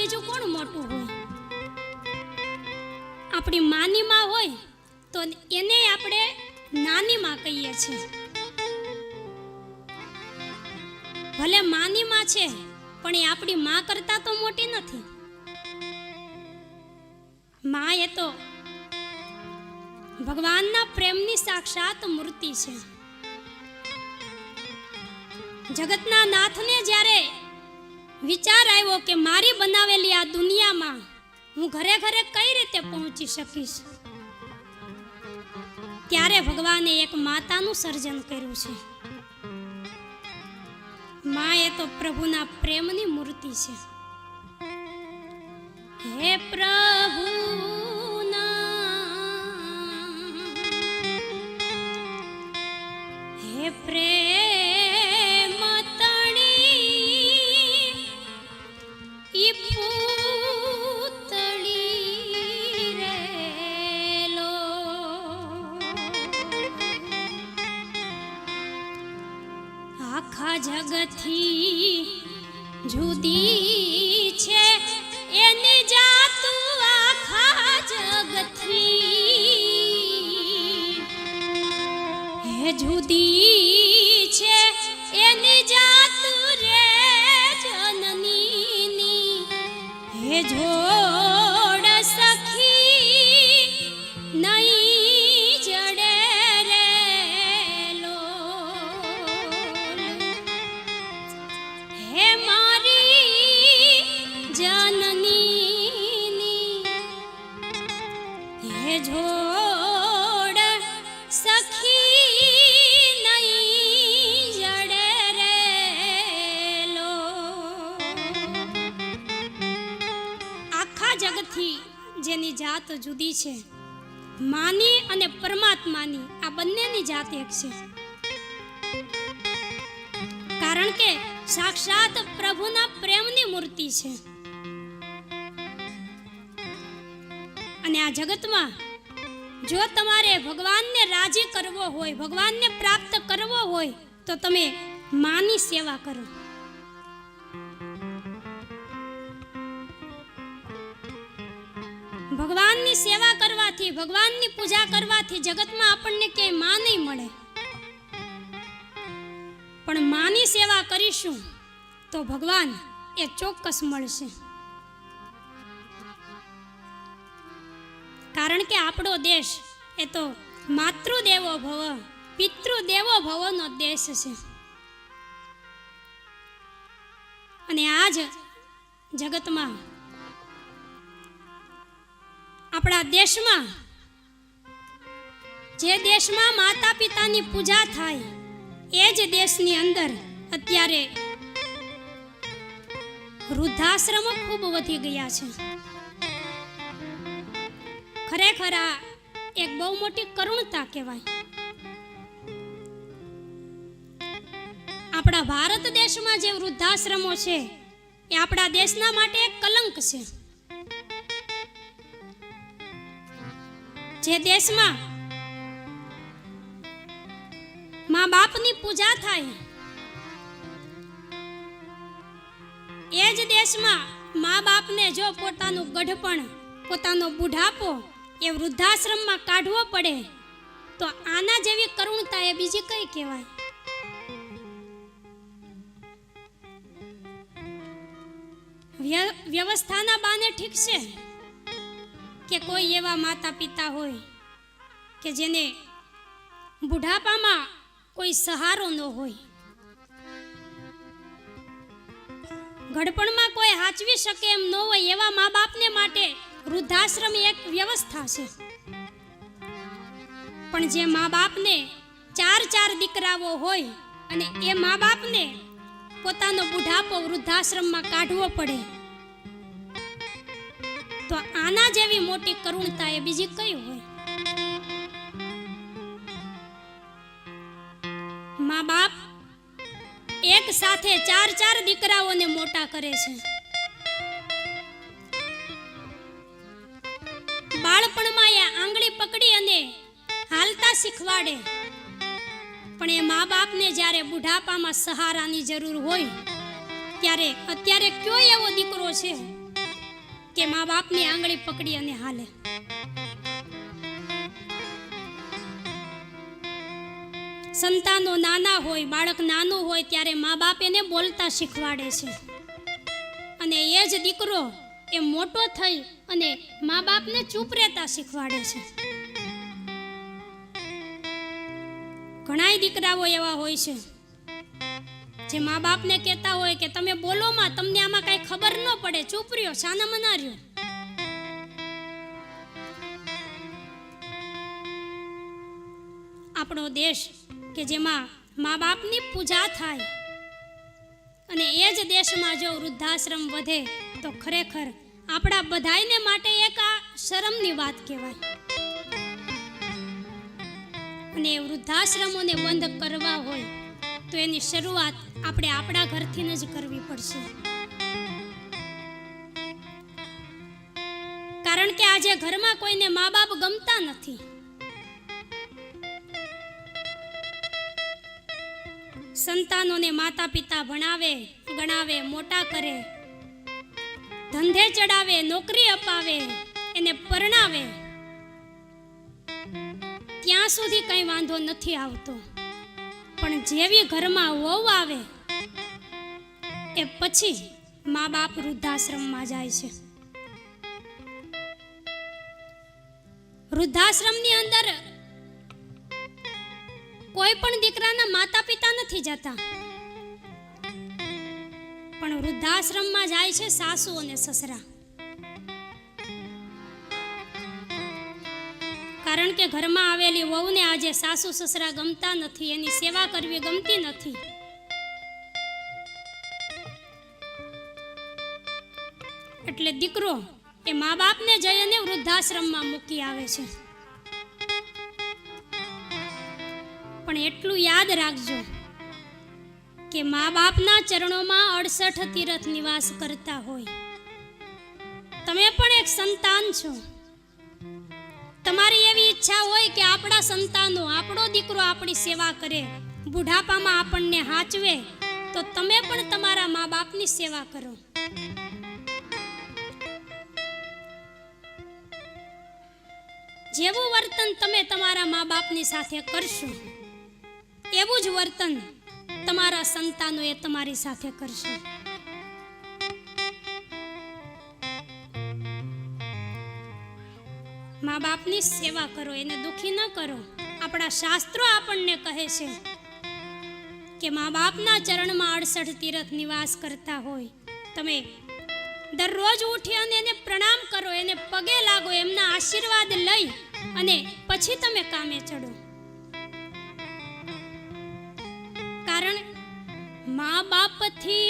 બીજું કોણ મોટું હોય? આપણી માની માં હોય તો એને આપણે નાની માં કહીએ છીએ. ભલે માની માં છે પણ એ આપણી માં કરતા તો મોટી નથી. માં એ તો ભગવાનના પ્રેમની સાક્ષાત મૂર્તિ છે. જગતના નાથને જ્યારે વિચાર આવ્યો કે મારી બનાવેલી આ દુનિયામાં હું ઘરે ઘરે કઈ રીતે પહોંચી શકીશ, ત્યારે ભગવાને એક માતાનું સર્જન કર્યું છે. માં એ તો પ્રભુના પ્રેમની મૂર્તિ છે. હે પ્રભુના હે પ્રેમ તણી ઈ પૂતળી રેલો આખા જગતથી જુદી છે એની જાતું આખા જગતથી. હે જુદી છે એની જાતું રે જનનીની. હે જોડ સખી નહીં જડે રેલો. હે મારી જનનીની. હે જોડ સખી નહીં જડે રેલો. આખા જગતથી જેની જાત જુદી છે, માની અને પરમાત્માની આ બંનેની જાત એક છે. કારણ કે સાક્ષાત પ્રભુના પ્રેમની મૂર્તિ છે. અને આ જગતમાં જો તમારે ભગવાનને રાજી કરવો હોય, ભગવાનને પ્રાપ્ત કરવો હોય તો તમે માની સેવા કરો. ભગવાનની સેવા કરવાથી, ભગવાનની પૂજા કરવાથી જગતમાં આપણને ક્યાંય માં નહીં મળે. પણ માની સેવા કરીશું તો ભગવાન એ ચોક્કસ મળશે. કારણ કે આપણો દેશ એ તો માતૃદેવો ભવ પિતૃદેવો ભવનો દેશ છે. અને આ જ જગતમાં આપણા દેશમાં, જે દેશમાં માતા પિતાની પૂજા થાય એ જ દેશની અંદર અત્યારે વૃદ્ધાશ્રમો ખૂબ વધી ગયા છે. ખરેખર આ એક બહુ મોટી કરુણતા કહેવાય. આપણા ભારત દેશમાં જે વૃદ્ધાશ્રમો છે એ આપણા દેશના માટે એક કલંક છે. જે દેશમાં મા બાપની પૂજા થાય એ જ દેશમાં મા બાપને જો પોતાનું ગઢપણ, પોતાનો બુઢાપો એ વૃદ્ધાશ્રમમાં કાઢવો પડે તો આના જેવી કરુણતા એ બીજી કઈ કહેવાય? વ્યવસ્થાના બાને ઠીક છે કે કોઈ એવા માતા પિતા હોય કે જેને બુઢાપામાં કોઈ સહારો ન હોય, ઘડપણમાં કોઈ હાચવી શકે એમ ન હોય, એવા મા બાપને માટે વૃદ્ધાશ્રમ એક વ્યવસ્થા છે. પણ જે મા બાપને ચાર દીકરાઓ હોય અને એ મા બાપને પોતાનો બુઢાપો વૃદ્ધાશ્રમમાં કાઢવો પડે તો આના જેવી મોટી કરુણતા એ બીજી કઈ હોય? મા બાપ એક સાથે ચાર દીકરાઓને મોટા કરે છે. બાળપણમાં એ આંગળી પકડી અને હાલતા શીખવાડે, પણ એ મા બાપને જ્યારે બુઢાપામાં સહારાની જરૂર હોય ત્યારે અત્યારે કયો એવો દીકરો છે કે મા બાપની આંગળી પકડી અને હાલે. સંતાનો નાના હોય, બાળક નાનું હોય ત્યારે મા બાપ એને બોલતા શીખવાડે છે, અને એ જ દીકરો એ મોટો થઈ અને મા બાપને ચૂપ રહેતા શીખવાડે છે. ઘણાય દીકરાઓ એવા હોય છે જે મા બાપને કહેતા હોય કે તમે બોલો માં, તમને આમાં કઈ ખબર ન પડે, ચૂપ રહ્યો, શાના મના રહ્યો. આપણો દેશ કે જેમાં મા બાપની પૂજા થાય અને એ જ દેશમાં જો વૃદ્ધાશ્રમ વધે તો ખરેખર આપણા બધાયને માટે એક આ શરમની વાત કહેવાય. અને એ વૃદ્ધાશ્રમોને બંધ કરવા હોય તો એની શરૂઆત આપણે આપણા ઘરથી જ કરવી પડશે. કારણ કે આજે ઘરમાં કોઈને મા બાપ ગમતા નથી. સંતાનોને માતા પિતા ભણાવે, ગણાવે, મોટા કરે, ધંધે ચડાવે, નોકરી અપાવે, એને પરણાવે, ત્યાં સુધી કઈ વાંધો નથી આવતો. પણ જેવી ઘરમાં વહુ આવે એ પછી મા બાપ વૃદ્ધાશ્રમમાં જાય છે. વૃદ્ધાશ્રમની અંદર કોઈ પણ દીકરાના માતા પિતા નથી જતા, પણ વૃદ્ધાશ્રમમાં જાય છે સાસુ અને સસરા. કારણ કે ઘરમાં આવેલી વહુને આજે સાસુ સસરા ગમતા નથી, એની સેવા કરવી ગમતી નથી. એટલે દીકરો એ મા બાપને જઈ અને વૃદ્ધાશ્રમમાં મૂકી આવે છે. પણ એટલું યાદ રાખજો કે મા બાપના ચરણોમાં 68 તીર્થ નિવાસ કરતા હોય. તમે પણ એક સંતાન છો. તમારી એવી ઈચ્છા હોય કે આપણા સંતાનો, આપણો દીકરો આપણી સેવા કરે, બુઢાપામાં આપણને હાચવે, તો તમે પણ તમારા મા બાપની સેવા કરો. જેવું વર્તન તમે તમારા મા બાપની સાથે કરશો એવું જ વર્તન તમારા સંતાનો એ તમારી સાથે કરશે. મા બાપની સેવા કરો, એને દુખી ન કરો. આપણા શાસ્ત્રો આપણને કહે છે કે મા બાપના ચરણમાં 68 તીર્થ નિવાસ કરતા હોય. તમે દરરોજ ઉઠી અને એને પ્રણામ કરો, એને પગે લાગો, એમના આશીર્વાદ લઈ અને પછી તમે કામે ચડો. કારણ મા બાપથી